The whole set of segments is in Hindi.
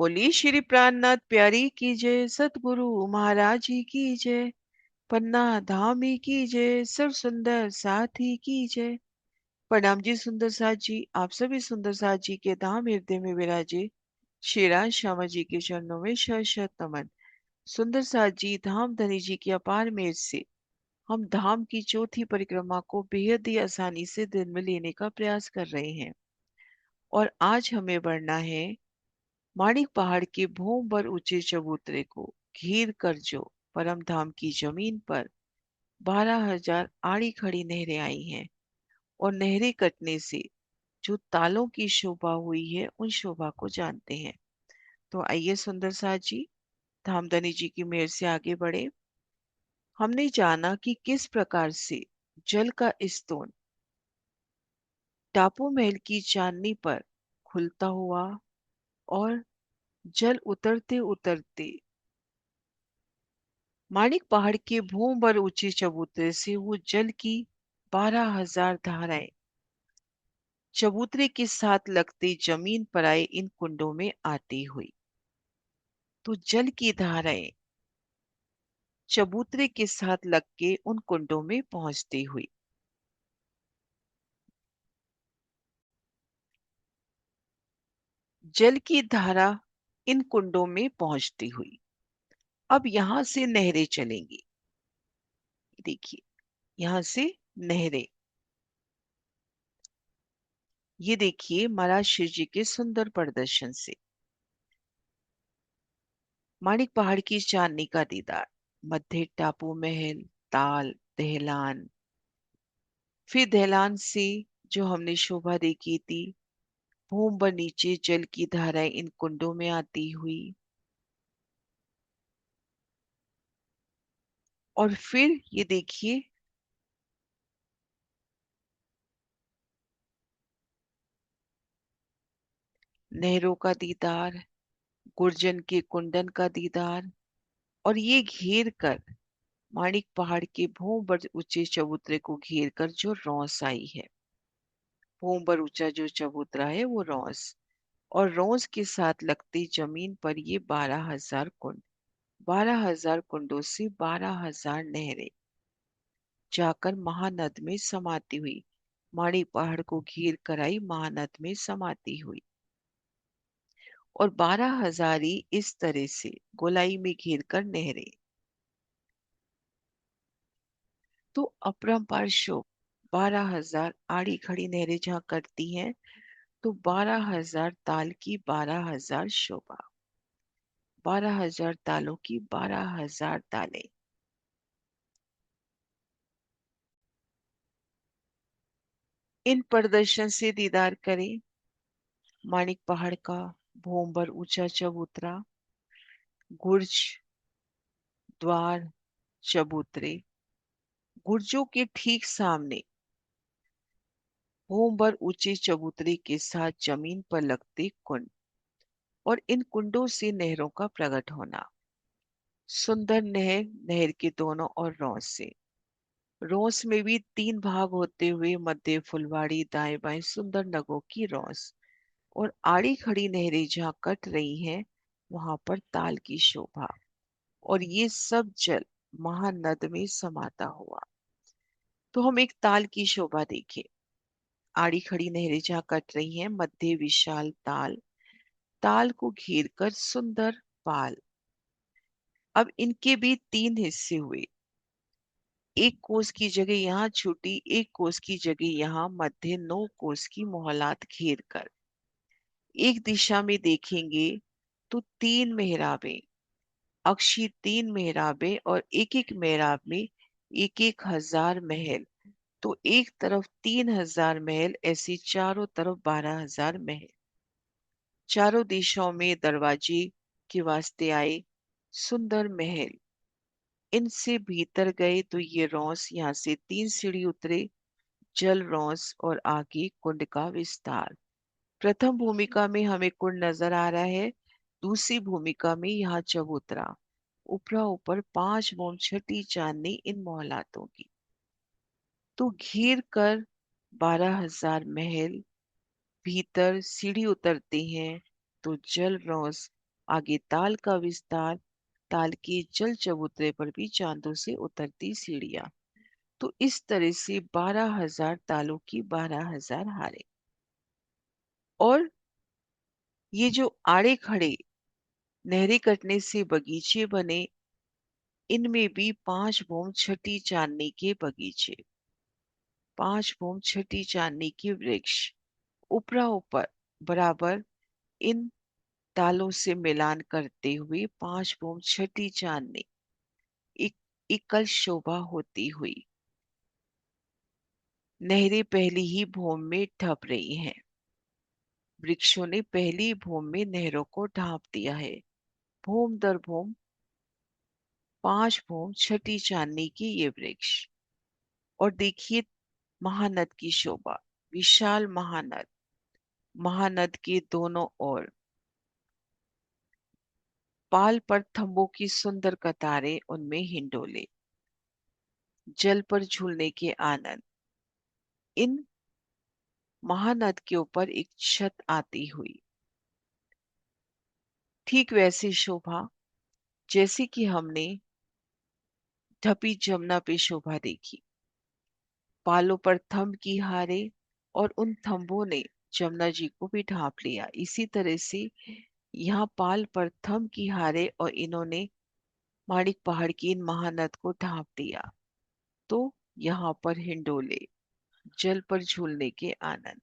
बोलिए श्री प्राणनाथ प्यारी की जय, सतगुरु महाराज जी की जय, पन्ना धाम ही की जय, सर्व सुंदर साथी की जय। प्रणाम जी सुंदर साथ जी, आप सभी सुंदर साथ जी के धाम हृदय में विराजे श्री राम श्यामा जी के चरणों में शत शत नमन। सुंदर साथ जी धाम धनी जी की अपार मेहर से हम धाम की चौथी परिक्रमा को बेहद ही आसानी से दिन में लेने का प्रयास कर रहे हैं। और आज हमें बढ़ना है माणिक पहाड़ के भूम पर ऊंचे चबूतरे को घेर कर जो परम धाम की जमीन पर 12,000 आड़ी खड़ी नहरें आई हैं। और नहरें कटने से जो तालों की शोभा हुई है उन शोभा को जानते हैं। तो आइए सुंदर साथ जी धामधनी जी की मेहर से आगे बढ़े। हमने जाना कि किस प्रकार से जल का स्तून टापू महल की चांदनी पर खुलता हुआ और जल उतरते उतरते माणिक पहाड़ के भूम पर ऊंचे चबूतरे से वो जल की 12,000 धाराएं चबूतरे के साथ लगते जमीन पर आए इन कुंडों में आती हुई। तो जल की धाराएं चबूतरे के साथ लग के उन कुंडों में पहुंचती हुई। जल की धारा इन कुंडों में पहुंचती हुई। अब यहां से नहरें चलेंगी। देखिए यहां से नहरें, ये देखिए महाराज शिव जी के सुंदर प्रदर्शन से माणिक पहाड़ की चांदनी का दीदार, मध्य टापू महल, ताल, दहलान, फिर दहलान से जो हमने शोभा देखी थी भूम पर नीचे जल की धाराएं इन कुंडों में आती हुई। और फिर ये देखिए नहरों का दीदार, गुर्जन के कुंडन का दीदार, और ये घेर कर माणिक पहाड़ के भूम पर ऊंचे चबूतरे को घेर कर जो रौंस आई है। भूम पर ऊंचा जो चबूतरा है वो रौंस, और रौंस के साथ लगती जमीन पर ये 12,000 कुंड, 12,000 कुंडों से 12,000 नहरें जाकर महानद में समाती हुई, माणिक पहाड़ को घेर कर आई महानद में समाती हुई। और 12,000 ही इस तरह से गोलाई में घेर कर नहरें। तो अपरंपार शोभ 12,000 आड़ी खड़ी नहरें जहां करती हैं, तो 12,000 ताल की 12,000 शोभा, 12,000 तालों की 12,000 तालें। इन प्रदर्शन से दीदार करें माणिक पहाड़ का भूम पर ऊंचा चबूतरा, गुर्ज, द्वार, चबूतरे। गुर्जों के ठीक सामने भूम पर ऊंचे चबूतरे के साथ जमीन पर लगते कुंड, और इन कुंडों से नहरों का प्रकट होना। सुंदर नहर, नहर के दोनों ओर रौस से, रौस में भी 3 भाग होते हुए मध्य फुलवाड़ी, दाएं बाएं सुंदर नगों की रौस, और आड़ी खड़ी नहरें जहाँ कट रही हैं वहां पर ताल की शोभा, और ये सब जल महानद में समाता हुआ। तो हम एक ताल की शोभा देखें। आड़ी खड़ी नहरें जहाँ कट रही हैं, मध्य विशाल ताल, ताल को घेर कर सुंदर पाल। अब इनके भी 3 हिस्से हुए, एक कोस की जगह यहाँ छूटी, एक कोस की जगह यहाँ मध्य 9 कोस की मोहलात घेर कर। एक दिशा में देखेंगे तो 3 मेहराबें, अक्षी 3 मेहराबें, और एक एक मेहराब में एक एक हजार महल। तो एक तरफ 3,000 महल, ऐसे चारों तरफ 12,000 महल। चारों दिशाओं में दरवाजे के वास्ते आए सुंदर महल। इनसे भीतर गए तो ये रौंस, यहाँ से 3 सीढ़ी उतरे, जल रौंस और आगे कुंड का विस्तार। प्रथम भूमिका में हमें कुंड नजर आ रहा है, दूसरी भूमिका में यहाँ चबूतरा, ऊपरा ऊपर 5 मोम छठी चांदनी इन मोहलातों की। तो घेर कर 12,000 महल, भीतर सीढ़ी उतरते हैं तो जल रौंस आगे ताल का विस्तार, ताल के जल चबूतरे पर भी चांदों से उतरती सीढ़ियां। तो इस तरह से 12,000 तालों की 12,000 हारे। और ये जो आड़े खड़े नहरें कटने से बगीचे बने, इनमें भी 5 भूम छठी चांदनी के बगीचे, 5 भूम छठी चांदनी के वृक्ष उपरा ऊपर बराबर इन तालों से मिलान करते हुए 5 भूम छठी चांदनी एक एकल शोभा होती हुई नहरें पहली ही भूम में ढप रही हैं। वृक्षों ने पहली भूम में नहरों को ढांप दिया है। भूम दर भूम 5 भूम छठी चांदनी के ये वृक्ष। और देखिए महानद की शोभा, विशाल महानद, महानद के दोनों ओर पाल पर थंबों की सुंदर कतारें, उनमें हिंडोले, जल पर झूलने के आनंद। इन महानद के ऊपर एक छत आती हुई, ठीक वैसी शोभा जैसी कि हमने ढपी जमुना पे शोभा देखी। पालों पर थंब की हारे और उन थंबों ने जमुना जी को भी ढांप लिया। इसी तरह से यहाँ पाल पर थंब की हारे और इन्होंने माणिक पहाड़ की इन महानद को ढांप दिया। तो यहाँ पर हिंडोले, जल पर झूलने के आनंद।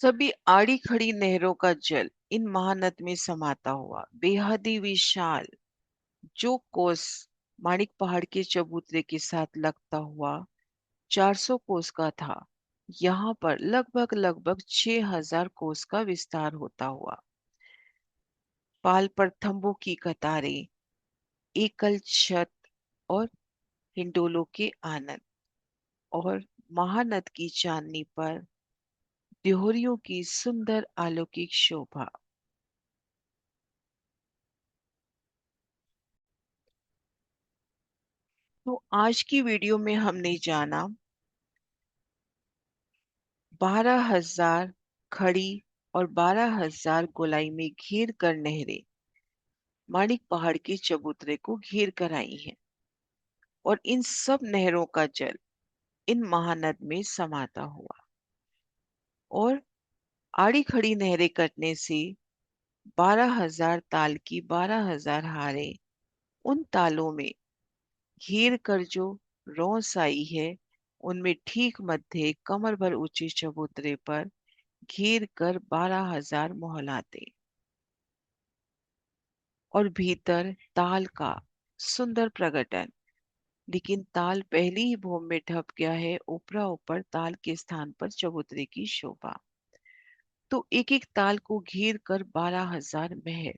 सभी आड़ी खड़ी नहरों का जल इन महानद में समाता हुआ बेहद ही विशाल, जो कोस माणिक पहाड़ के चबूतरे के साथ लगता हुआ 400 कोस का था, यहाँ पर लगभग लगभग 6,000 कोस का विस्तार होता हुआ। पाल पर थंबों की कतारें, एकल छत और हिंडोलों के आनंद, और महानद की चांदनी पर देहोरियों की सुंदर अलौकिक शोभा। तो आज की वीडियो में हमने जाना 12,000 खड़ी और 12,000 गोलाई में घेर कर नहरें माणिक पहाड़ के चबूतरे को घेर कर आई हैं, और इन सब नहरों का जल इन महानद में समाता हुआ। और आड़ी खड़ी नहरें कटने से 12,000 ताल की 12,000 हारें उन तालों में घेर कर जो रौंस आई है, उनमें ठीक मध्य कमर भर ऊंचे चबूतरे पर घेर कर 12,000 मोहलाते, और भीतर ताल का सुंदर प्रगटन। लेकिन ताल पहली ही भूमि में ढप गया है, ऊपरा ऊपर ताल के स्थान पर चबूतरे की शोभा। तो एक एक ताल को घेर कर 12,000 महल,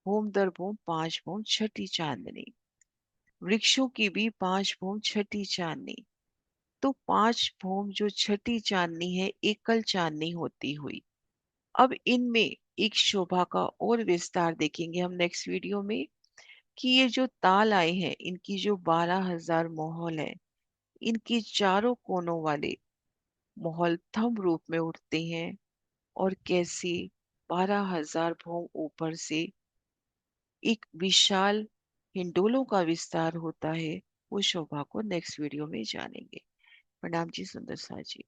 भूम दर भूम 5 भूम छठी चांदनी, वृक्षों की भी 5 भूम छठी चांदनी। तो 5 भूम जो छठी चांदनी है, एकल चांदनी होती हुई। अब इनमें एक शोभा का और विस्तार देखेंगे हम नेक्स्ट वीडियो में, कि ये जो ताल आए हैं, इनकी जो 12,000 मोहल है, इनके चारों कोनों वाले मोहल थंब रूप में उठते हैं, और कैसे 12,000 भों ऊपर से एक विशाल हिंडोलों का विस्तार होता है। वो शोभा को नेक्स्ट वीडियो में जानेंगे। प्रणाम जी सुंदर सा जी।